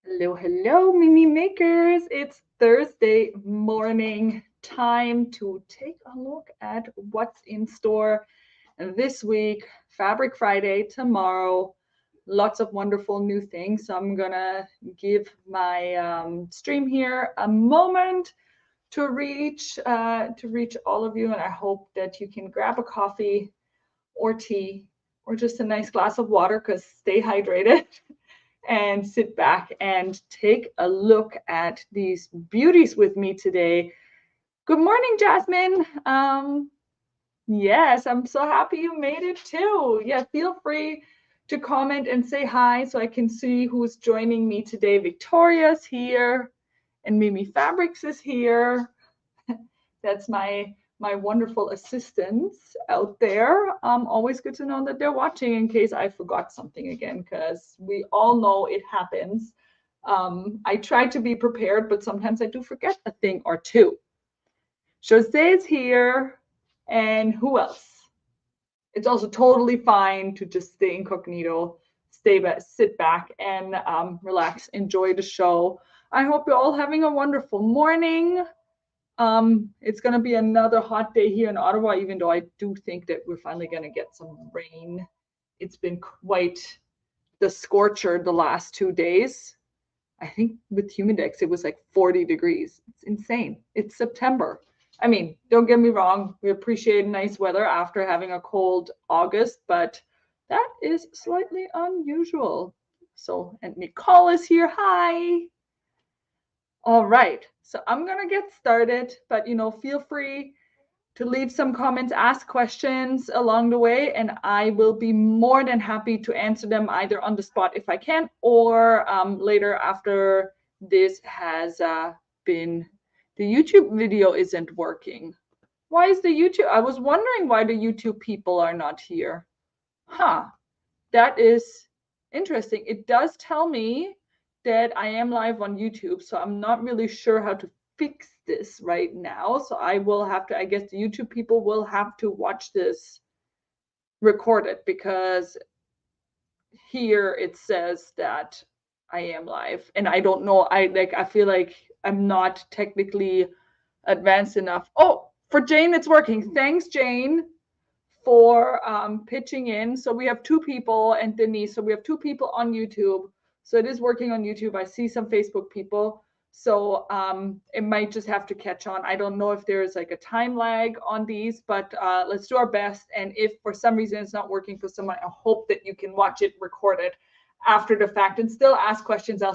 Hello, hello, Mimi Makers. It's Thursday morning. Time to take a look at what's in store this week. Fabric Friday tomorrow. Lots of wonderful new things. So I'm gonna give my stream here a moment to reach all of you, and I hope that you can grab a coffee or tea or just a nice glass of water because stay hydrated. And sit back and take a look at these beauties with me today. Good morning, Jasmine. Yes, I'm so happy you made it too. Yeah, feel free to comment and say hi so I can see who's joining me today. Victoria's here and Mimifabrics is here. That's my wonderful assistants out there. Always good to know that they're watching in case I forgot something again, because we all know it happens. I try to be prepared, but sometimes I do forget a thing or two. Jose is here, and who else? It's also totally fine to just stay incognito, sit back and relax, enjoy the show. I hope you're all having a wonderful morning. It's going to be another hot day here in Ottawa, even though I do think that we're finally going to get some rain. It's been quite the scorcher the last 2 days. I think with Humidex, it was like 40 degrees. It's insane. It's September. I mean, don't get me wrong. We appreciate nice weather after having a cold August, but that is slightly unusual. So, and Nicole is here. Hi. All right, so I'm gonna get started, but feel free to leave some comments, ask questions along the way, and I will be more than happy to answer them either on the spot if I can, or later after this has been. The YouTube video isn't working. Why is the YouTube? I was wondering why the YouTube people are not here. Huh, that is interesting. It does tell me that I am live on YouTube, so I'm not really sure how to fix this right now. So I will have to, I guess the YouTube people will have to watch this recorded, because here it says that I am live and I don't know. I feel like I'm not technically advanced enough. Oh, for Jane, it's working. Thanks, Jane, for pitching in. So we have two people, and Denise. So we have two people on YouTube. So it is working on YouTube. I see some Facebook people. So it might just have to catch on. I don't know if there's like a time lag on these, but let's do our best. And if for some reason it's not working for someone, I hope that you can watch it recorded after the fact and still ask questions. I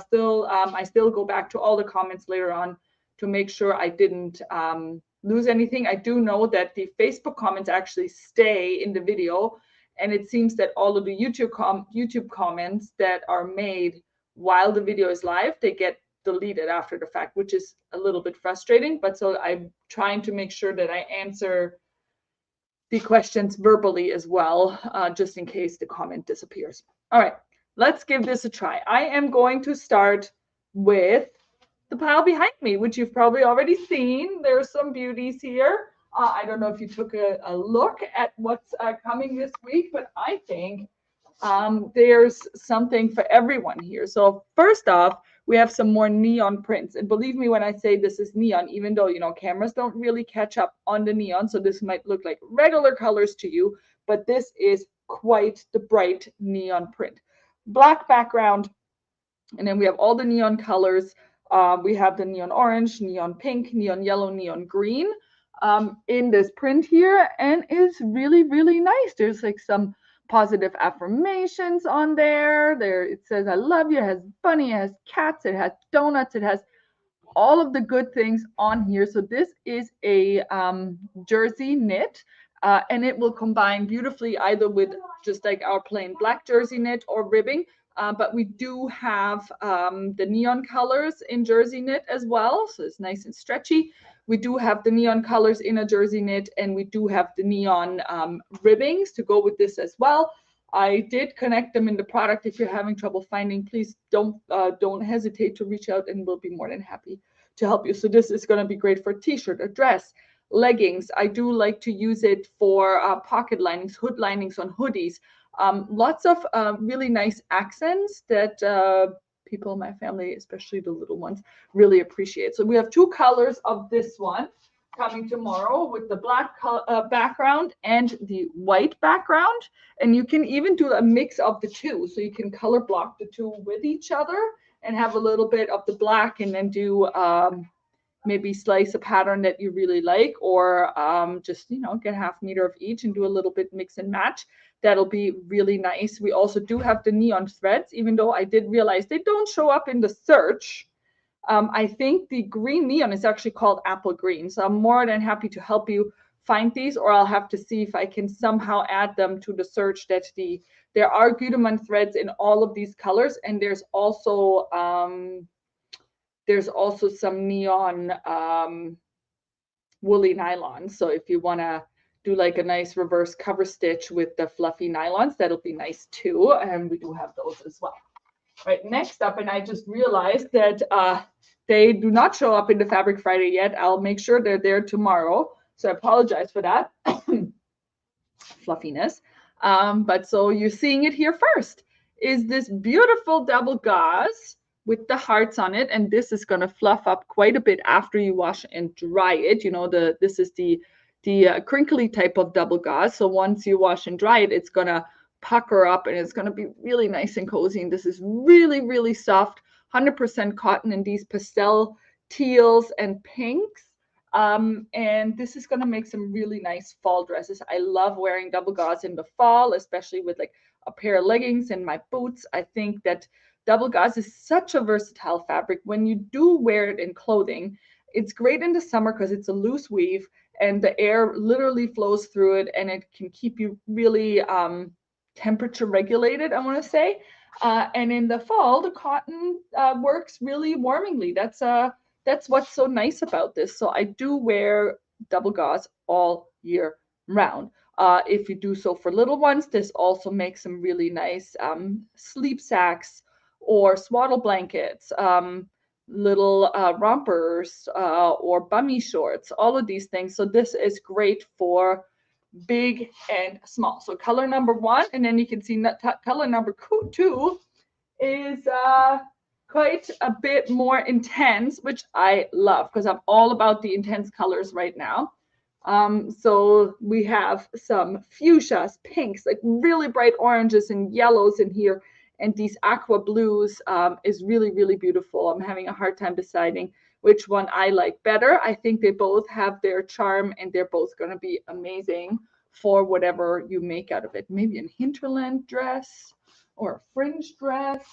still go back to all the comments later on to make sure I didn't lose anything. I do know that the Facebook comments actually stay in the video, and it seems that all of the YouTube comments that are made while the video is live, they get deleted after the fact, which is a little bit frustrating. But so I'm trying to make sure that I answer the questions verbally as well, just in case the comment disappears. All right, let's give this a try. I am going to start with the pile behind me, which you've probably already seen. There's some beauties here. I don't know if you took a look at what's coming this week, but I think there's something for everyone here. So first off, we have some more neon prints. And believe me when I say this is neon, even though, cameras don't really catch up on the neon. So this might look like regular colors to you, but this is quite the bright neon print. Black background, and then we have all the neon colors. We have the neon orange, neon pink, neon yellow, neon green in this print here, and it's really, really nice. There's like some positive affirmations on there. There it says, I love you. It has bunny, it has cats, it has donuts, it has all of the good things on here. So this is a jersey knit. And it will combine beautifully either with just like our plain black jersey knit or ribbing. But we do have the neon colors in jersey knit as well. So it's nice and stretchy. We do have the neon colors in a jersey knit, and we do have the neon ribbings to go with this as well. I did connect them in the product. If you're having trouble finding, please don't hesitate to reach out, and we'll be more than happy to help you. So this is going to be great for a t-shirt, a dress, leggings. I do like to use it for pocket linings, hood linings on hoodies. Lots of really nice accents that people in my family, especially the little ones, really appreciate. So we have 2 colors of this one coming tomorrow with the black background and the white background. And you can even do a mix of the two. So you can color block the two with each other and have a little bit of the black and then do maybe slice a pattern that you really like, or just, you know, get 1/2 meter of each and do a little bit mix and match. That'll be really nice. We also do have the neon threads, even though I did realize they don't show up in the search. I think the green neon is actually called apple green. So I'm more than happy to help you find these, or I'll have to see if I can somehow add them to the search. That there are Gütermann threads in all of these colors, and there's also some neon woolly nylons. So if you want to do like a nice reverse cover stitch with the fluffy nylons, that'll be nice too. And we do have those as well. Right, next up, and I just realized that they do not show up in the Fabric Friday yet. I'll make sure they're there tomorrow. So I apologize for that fluffiness. But so you're seeing it here first, is this beautiful double gauze with the hearts on it. And this is going to fluff up quite a bit after you wash and dry it. You know, this is the crinkly type of double gauze. So once you wash and dry it, it's going to pucker up and it's going to be really nice and cozy. And this is really, really soft, 100% cotton in these pastel teals and pinks. And this is going to make some really nice fall dresses. I love wearing double gauze in the fall, especially with like a pair of leggings and my boots. I think that double gauze is such a versatile fabric. When you do wear it in clothing, it's great in the summer because it's a loose weave and the air literally flows through it, and it can keep you really temperature regulated, I want to say. And in the fall, the cotton works really warmingly. That's what's so nice about this. So I do wear double gauze all year round. If you do so for little ones, this also makes some really nice sleep sacks or swaddle blankets, little rompers or bummy shorts, all of these things. So this is great for big and small. So color number 1, and then you can see color number 2 is quite a bit more intense, which I love because I'm all about the intense colors right now. So we have some fuchsias, pinks, like really bright oranges and yellows in here, and these aqua blues is really, really beautiful. I'm having a hard time deciding which one I like better. I think they both have their charm, and they're both going to be amazing for whatever you make out of it. Maybe a hinterland dress or a fringe dress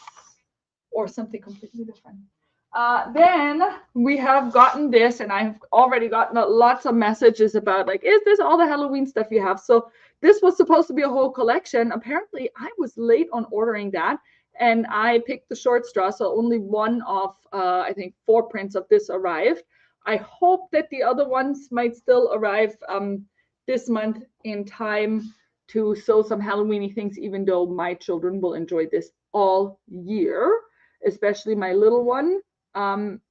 or something completely different. Then we have gotten this, and I've already gotten lots of messages about like, is this all the Halloween stuff you have? So this was supposed to be a whole collection. Apparently I was late on ordering that, and I picked the short straw. So only one of, I think 4 prints of this arrived. I hope that the other ones might still arrive this month in time to sew some Halloweeny things, even though my children will enjoy this all year, especially my little one.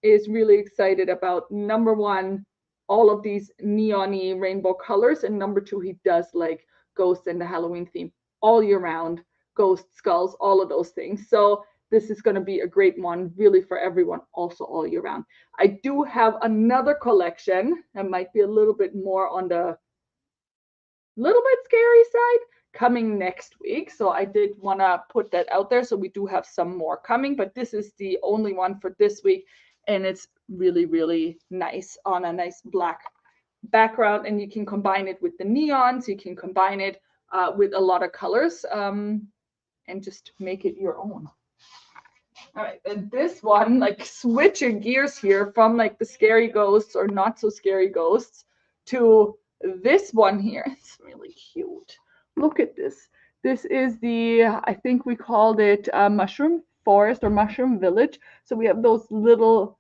Is really excited about, number 1, all of these neon-y rainbow colors, and number 2, he does like ghosts and the Halloween theme all year round, ghost skulls, all of those things. So this is going to be a great one really for everyone also all year round. I do have another collection that might be a little bit more on the little bit scary side coming next week. So I did want to put that out there. So we do have some more coming, but this is the only one for this week. And it's really, really nice on a nice black background. And you can combine it with the neons. You can combine it with a lot of colors and just make it your own. All right, and this one, like switching gears here from like the scary ghosts or not so scary ghosts to this one here. It's really cute. Look at this. This is the, I think we called it Mushroom Forest or Mushroom Village. So we have those little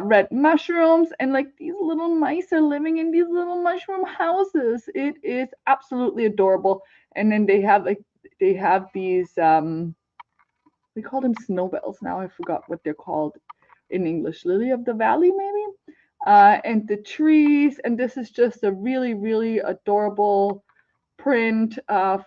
red mushrooms, and like these little mice are living in these little mushroom houses. It is absolutely adorable. And then they have these, we call them snowbells. Now I forgot what they're called in English. Lily of the Valley, maybe? And the trees. And this is just a really, really adorable print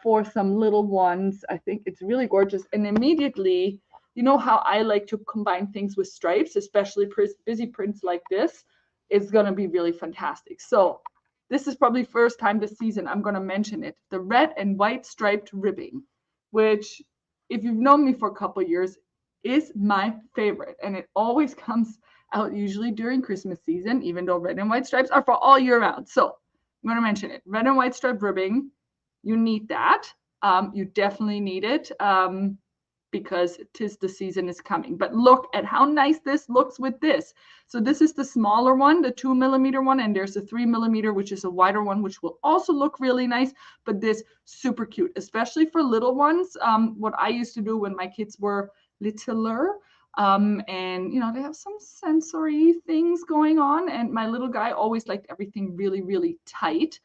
for some little ones. I think it's really gorgeous. And immediately you know how I like to combine things with stripes, especially busy prints like this. It's going to be really fantastic. So this is probably first time this season I'm going to mention it. The red and white striped ribbing, which if you've known me for a couple of years, is my favorite. And it always comes out usually during Christmas season, even though red and white stripes are for all year round. So I'm going to mention it. Red and white striped ribbing, you need that. You definitely need it because 'tis the season is coming. But look at how nice this looks with this. So this is the smaller one, the 2mm one, and there's a 3mm, which is a wider one, which will also look really nice. But this super cute, especially for little ones. What I used to do when my kids were littler, and you know, they have some sensory things going on, and my little guy always liked everything really, really tight.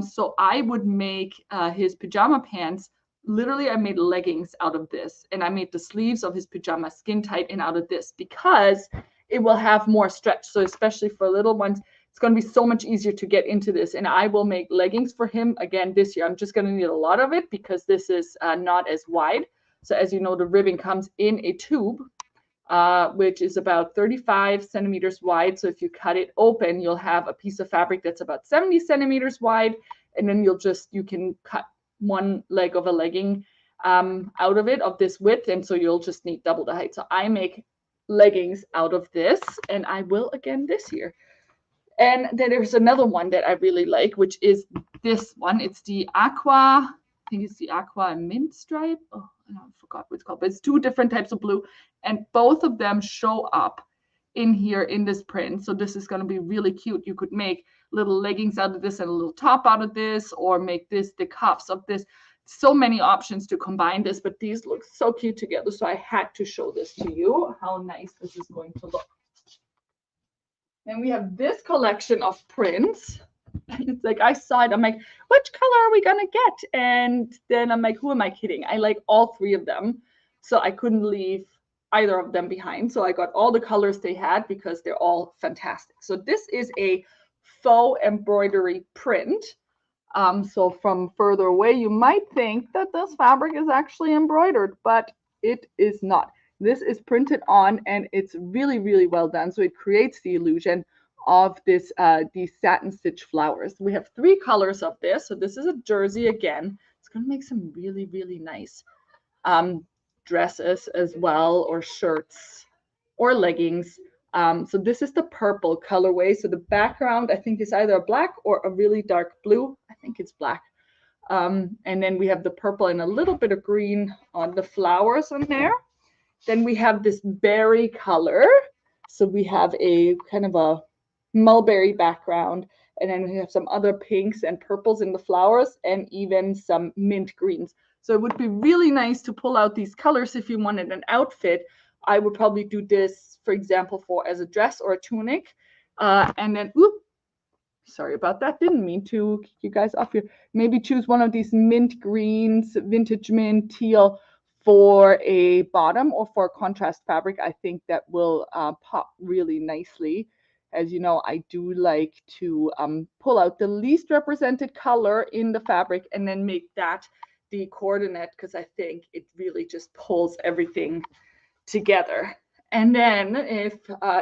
So I would make his pajama pants. Literally, I made leggings out of this, and I made the sleeves of his pajama skin tight and out of this because it will have more stretch. So especially for little ones, it's going to be so much easier to get into this. And I will make leggings for him again this year. I'm just going to need a lot of it because this is not as wide. So as you know, the ribbing comes in a tube, which is about 35 centimeters wide. So if you cut it open, you'll have a piece of fabric that's about 70 centimeters wide. And then you can cut one leg of a legging out of it, of this width. And so you'll just need double the height. So I make leggings out of this, and I will again this year. And then there's another one that I really like, which is this one. It's the aqua, I think it's the aqua mint stripe. Oh, I forgot what it's called, but it's two different types of blue, and both of them show up in here in this print. So this is going to be really cute. You could make little leggings out of this and a little top out of this, or make this the cuffs of this. So many options to combine this, but these look so cute together. So I had to show this to you, how nice this is going to look. And we have this collection of prints. It's like I saw it, I'm like, which color are we gonna get? And then I'm like, who am I kidding? I like all three of them, so I couldn't leave either of them behind. So I got all the colors they had because they're all fantastic. So this is a faux embroidery print. So from further away, you might think that this fabric is actually embroidered, but it is not. This is printed on, and it's really, really well done. So it creates the illusion of this these satin stitch flowers. We have three colors of this. So this is a jersey again. It's going to make some really, really nice dresses as well, or shirts or leggings. So this is the purple colorway. So the background, I think, is either a black or a really dark blue. I think it's black. And then we have the purple and a little bit of green on the flowers on there. Then we have this berry color. So we have a kind of a mulberry background. And then we have some other pinks and purples in the flowers, and even some mint greens. So it would be really nice to pull out these colors if you wanted an outfit. I would probably do this, for example, as a dress or a tunic. And then, sorry about that. Didn't mean to kick you guys off here. Maybe choose one of these mint greens, vintage mint, teal for a bottom or for a contrast fabric. I think that will pop really nicely. As you know, I do like to pull out the least represented color in the fabric and then make that the coordinate, because I think it really just pulls everything together. And then if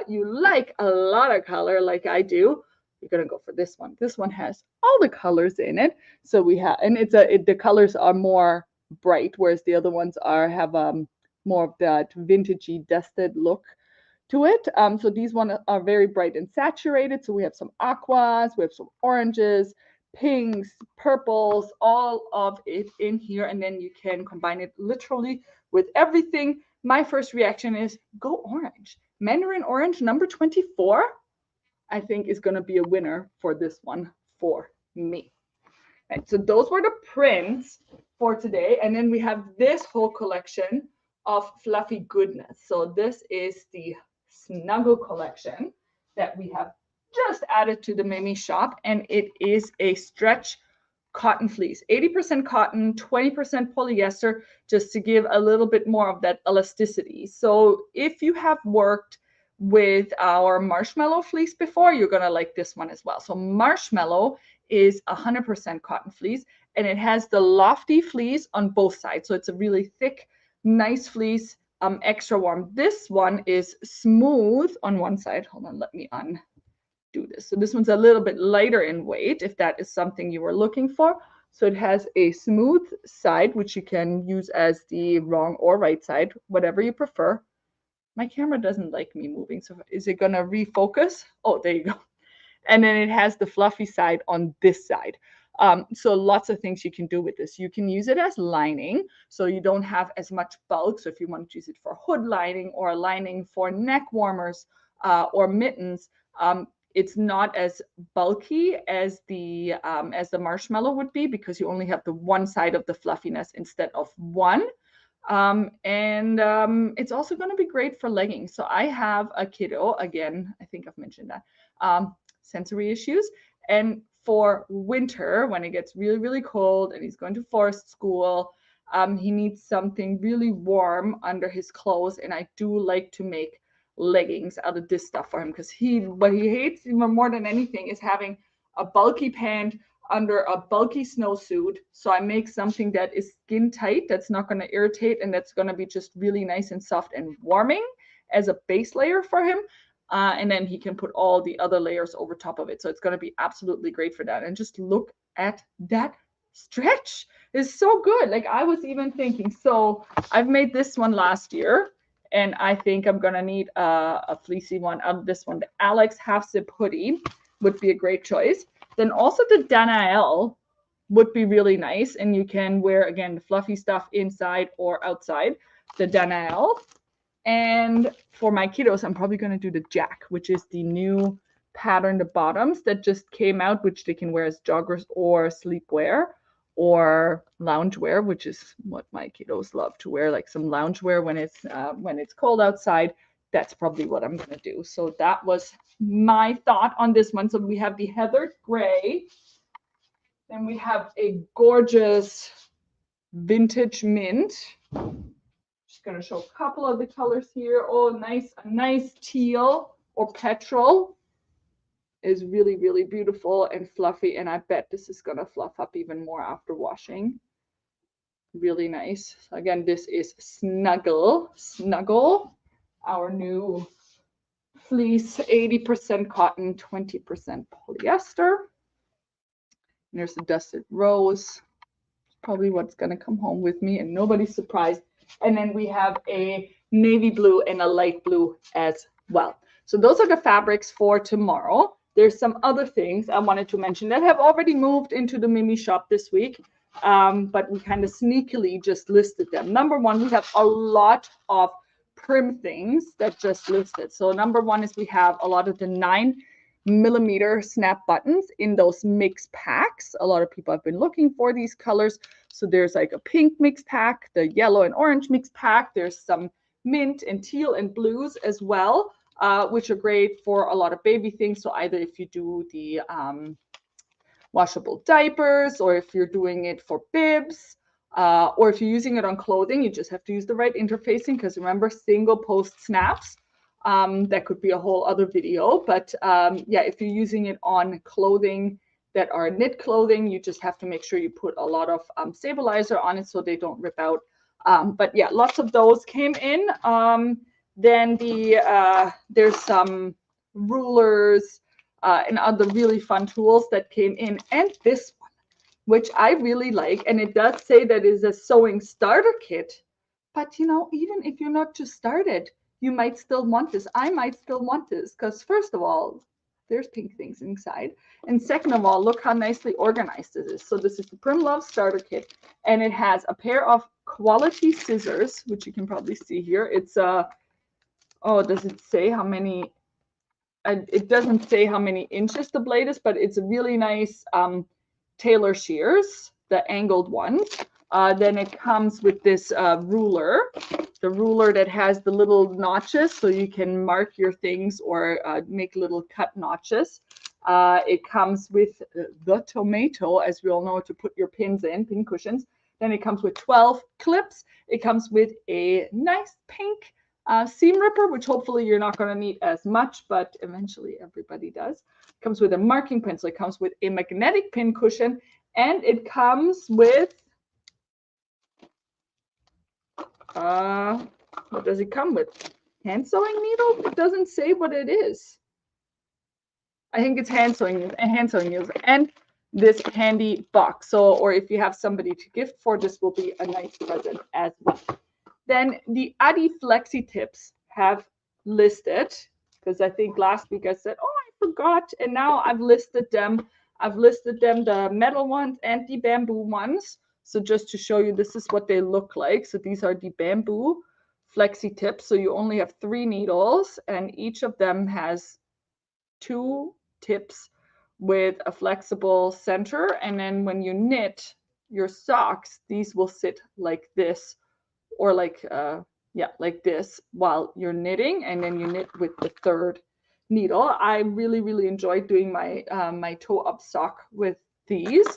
you like a lot of color like I do, you're gonna go for this one. This one has all the colors in it. So we have, and the colors are more bright, whereas the other ones have more of that vintagey dusted look to it. So these ones are very bright and saturated. So we have some aquas, we have some oranges, pinks, purples, all of it in here. And then you can combine it literally with everything. My first reaction is go orange. Mandarin orange number 24, I think, is going to be a winner for this one for me. Right, so those were the prints for today. And then we have this whole collection of fluffy goodness. So this is the Snuggle collection that we have just added to the Mimi shop. And it is a stretch cotton fleece, 80% cotton, 20% polyester, just to give a little bit more of that elasticity. So if you have worked with our marshmallow fleece before, you're going to like this one as well. So marshmallow is 100% cotton fleece, and it has the lofty fleece on both sides. So it's a really thick, nice fleece. extra warm. This one is smooth on one side. Hold on, let me undo this. So this one's a little bit lighter in weight, if that is something you were looking for. So it has a smooth side, which you can use as the wrong or right side, whatever you prefer. My camera doesn't like me moving, so is it gonna refocus? Oh, there you go. And then it has the fluffy side on this side. So lots of things you can do with this. You can use it as lining, so you don't have as much bulk. So if you want to use it for hood lining or a lining for neck warmers or mittens, it's not as bulky as the marshmallow would be, because you only have the one side of the fluffiness instead of one. It's also going to be great for leggings. So I have a kiddo, again, I think I've mentioned that, sensory issues. And for winter, when it gets really, really cold and he's going to forest school, he needs something really warm under his clothes. And I do like to make leggings out of this stuff for him, because what he hates even more than anything is having a bulky pant under a bulky snowsuit. So I make something that is skin tight, that's not going to irritate, and that's going to be just really nice and soft and warming as a base layer for him. And then he can put all the other layers over top of it. So it's going to be absolutely great for that. And just look at that stretch. It's so good. Like, I was even thinking, so I've made this one last year, and I think I'm going to need a fleecy one out of this one. The Alex half zip hoodie would be a great choice. Then also the Danael would be really nice. And you can wear, again, the fluffy stuff inside or outside the Danael. And for my kiddos, I'm probably going to do the Jack, which is the new pattern, the bottoms that just came out, which they can wear as joggers or sleepwear or loungewear, which is what my kiddos love to wear, like some loungewear when it's cold outside. That's probably what I'm going to do. So that was my thought on this one. So we have the heather gray, and we have a gorgeous vintage mint. Just going to show a couple of the colors here. Oh, nice, a nice teal or petrol is really, really beautiful and fluffy. And I bet this is going to fluff up even more after washing. Really nice. So again, this is Snuggle, our new fleece, 80% cotton, 20% polyester. And there's a dusted rose. Probably what's going to come home with me, and nobody's surprised. And then we have a navy blue and a light blue as well. So those are the fabrics for tomorrow. There's some other things I wanted to mention that have already moved into the Mimi shop this week, but we kind of sneakily just listed them. Number one, we have a lot of prim things that just listed. So number one is we have a lot of the 9mm snap buttons in those mix packs. A lot of people have been looking for these colors. So there's like a pink mix pack, the yellow and orange mix pack. There's some mint and teal and blues as well, which are great for a lot of baby things. So either if you do the washable diapers, or if you're doing it for bibs, or if you're using it on clothing, you just have to use the right interfacing, because remember, single post snaps. That could be a whole other video, but yeah, if you're using it on clothing that are knit clothing, you just have to make sure you put a lot of stabilizer on it so they don't rip out. But yeah, lots of those came in. Then there's some rulers and other really fun tools that came in, and this one, which I really like, and it does say that is a sewing starter kit. But you know, even if you're not just started, you might still want this. I might still want this, because first of all, there's pink things inside. And second of all, look how nicely organized this is. So this is the Prim Love Starter Kit, and it has a pair of quality scissors, which you can probably see here. It's oh, does it say how many? It doesn't say how many inches the blade is, but it's a really nice tailor shears, the angled ones. Then it comes with this ruler, the ruler that has the little notches so you can mark your things or make little cut notches. It comes with the tomato, as we all know, to put your pins in, pin cushions. Then it comes with 12 clips. It comes with a nice pink seam ripper, which hopefully you're not going to need as much, but eventually everybody does. It comes with a marking pencil. It comes with a magnetic pin cushion, and it comes with What does it come with? Hand sewing needle? It doesn't say what it is. I think it's hand sewing needles and this handy box. So, or if you have somebody to gift for, this will be a nice present as well. Then the Adi Flexi tips have listed, because I think last week I said, oh, I forgot. And now I've listed them. I've listed them, the metal ones and the bamboo ones. So just to show you, this is what they look like. So these are the bamboo Flexi tips. So you only have 3 needles and each of them has 2 tips with a flexible center. And then when you knit your socks, these will sit like this, or like, yeah, like this while you're knitting, and then you knit with the 3rd needle. I really, really enjoyed doing my, my toe up sock with these.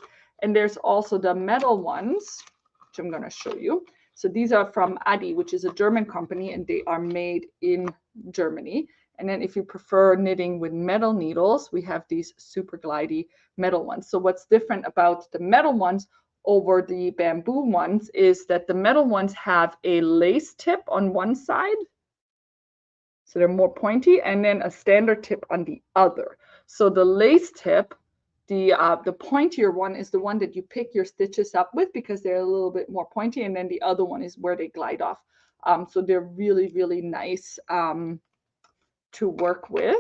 And there's also the metal ones, which I'm gonna show you. So these are from Adi, which is a German company, and they are made in Germany. And then if you prefer knitting with metal needles, we have these super glidey metal ones. So what's different about the metal ones over the bamboo ones is that the metal ones have a lace tip on one side. So they're more pointy, and then a standard tip on the other. So the lace tip, the pointier one is the one that you pick your stitches up with because they're a little bit more pointy. And then the other one is where they glide off. So they're really, really nice to work with.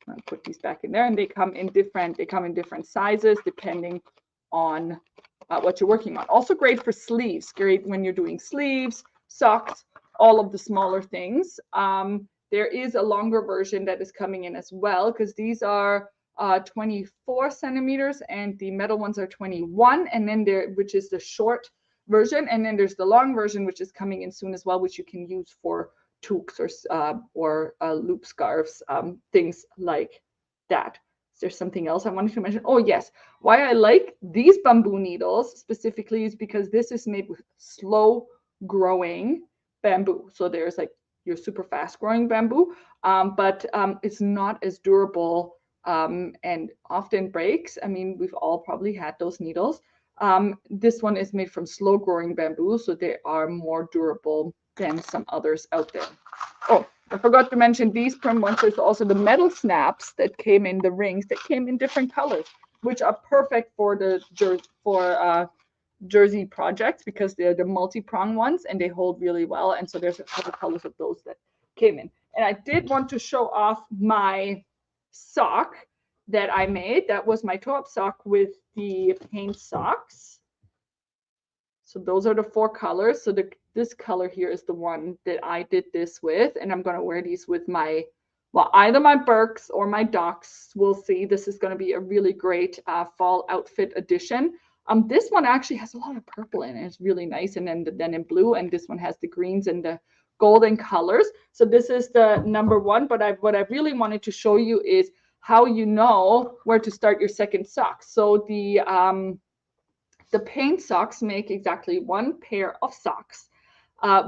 I'll put these back in there, and they come in different sizes depending on what you're working on. Also great for sleeves, great when you're doing sleeves, socks, all of the smaller things. There is a longer version that is coming in as well, because these are 24 centimeters and the metal ones are 21, and then which is the short version, and then there's the long version which is coming in soon as well, which you can use for toques or loop scarves, things like that. Is there something else I wanted to mention? Oh yes, why I like these bamboo needles specifically is because this is made with slow growing bamboo. So there's like your super fast growing bamboo, but it's not as durable and often breaks. I mean, we've all probably had those needles. This one is made from slow growing bamboo, so they are more durable than some others out there. Oh, I forgot to mention these prim ones. There's also the metal snaps that came in, the rings that came in different colors, which are perfect for the jersey projects because they're the multi-prong ones and they hold really well. And so there's a couple colors of those that came in. And I did want to show off my sock that I made. That was my toe-up sock with the paint socks. So those are the 4 colors. So this color here is the one that I did this with, and I'm going to wear these with my, well, either my Birks or my Docs. We'll see. This is going to be a really great fall outfit addition. This one actually has a lot of purple in it. It's really nice, and then the denim blue, and this one has the greens and the golden colors. So this is the number 1, but what I really wanted to show you is how you know where to start your second sock. So the paint socks make exactly 1 pair of socks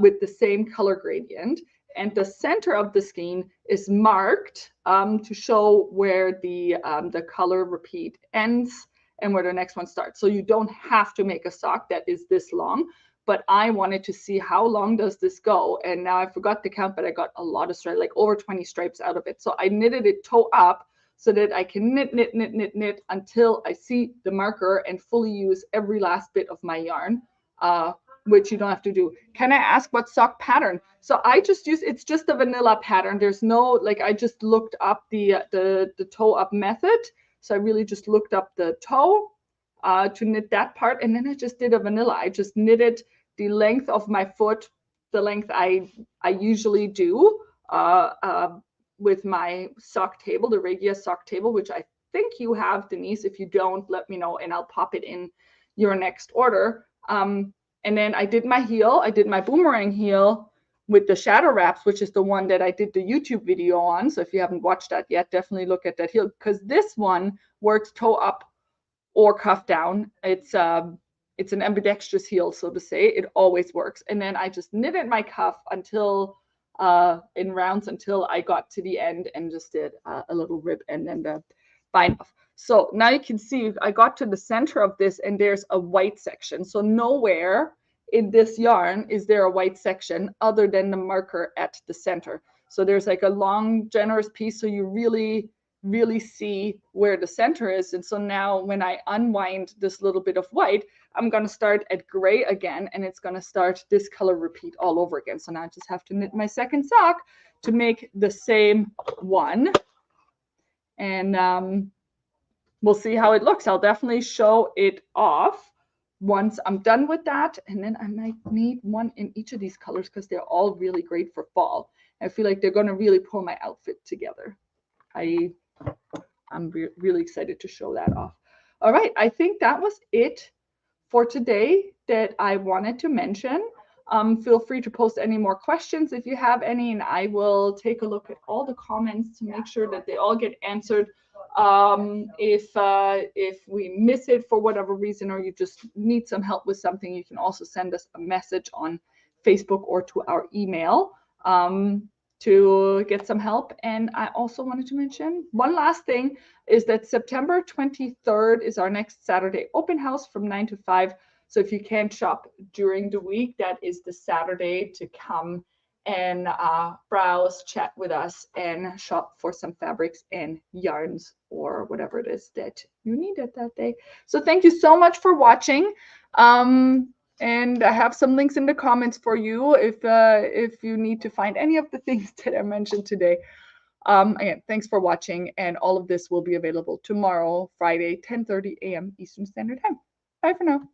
with the same color gradient. And the center of the skein is marked to show where the color repeat ends and where the next one starts. So you don't have to make a sock that is this long, but I wanted to see how long does this go. And now I forgot to count, but I got a lot of stripes, like over 20 stripes out of it. So I knitted it toe up so that I can knit until I see the marker and fully use every last bit of my yarn, which you don't have to do. Can I ask what sock pattern? So I just use, it's just a vanilla pattern. There's no, like, I just looked up the toe up method. So I really just looked up the toe to knit that part. And then I just did a vanilla. I just knitted the length of my foot, the length I usually do, with my sock table, the Regia sock table, which I think you have, Denise. If you don't, let me know and I'll pop it in your next order. And then I did my heel. I did my boomerang heel with the shadow wraps, which is the one that I did the YouTube video on. So if you haven't watched that yet, definitely look at that heel, because this one works toe up or cuff down. It's an ambidextrous heel, so to say. It always works. And then I just knitted my cuff until in rounds until I got to the end and just did a little rip and then the bind off. So now you can see I got to the center of this and there's a white section. So nowhere in this yarn is there a white section other than the marker at the center. So there's like a long, generous piece, so you really, really see where the center is. And so now when I unwind this little bit of white, I'm going to start at gray again, and it's going to start this color repeat all over again. So now I just have to knit my second sock to make the same one. And we'll see how it looks. I'll definitely show it off once I'm done with that. And then I might need one in each of these colors because they're all really great for fall. I feel like they're going to really pull my outfit together. I'm really excited to show that off. All right, I think that was it for today that I wanted to mention. Feel free to post any more questions if you have any, and I will take a look at all the comments to make sure that they all get answered. If we miss it for whatever reason, or you just need some help with something, you can also send us a message on Facebook or to our email to get some help. And I also wanted to mention one last thing is that September 23rd is our next Saturday open house from 9 to 5. So if you can't shop during the week, that is the Saturday to come and browse, chat with us, and shop for some fabrics and yarns or whatever it is that you needed that day. So thank you so much for watching. And I have some links in the comments for you if you need to find any of the things that I mentioned today. Again, thanks for watching, and all of this will be available tomorrow, Friday, 10:30 a.m. Eastern Standard Time. Bye for now.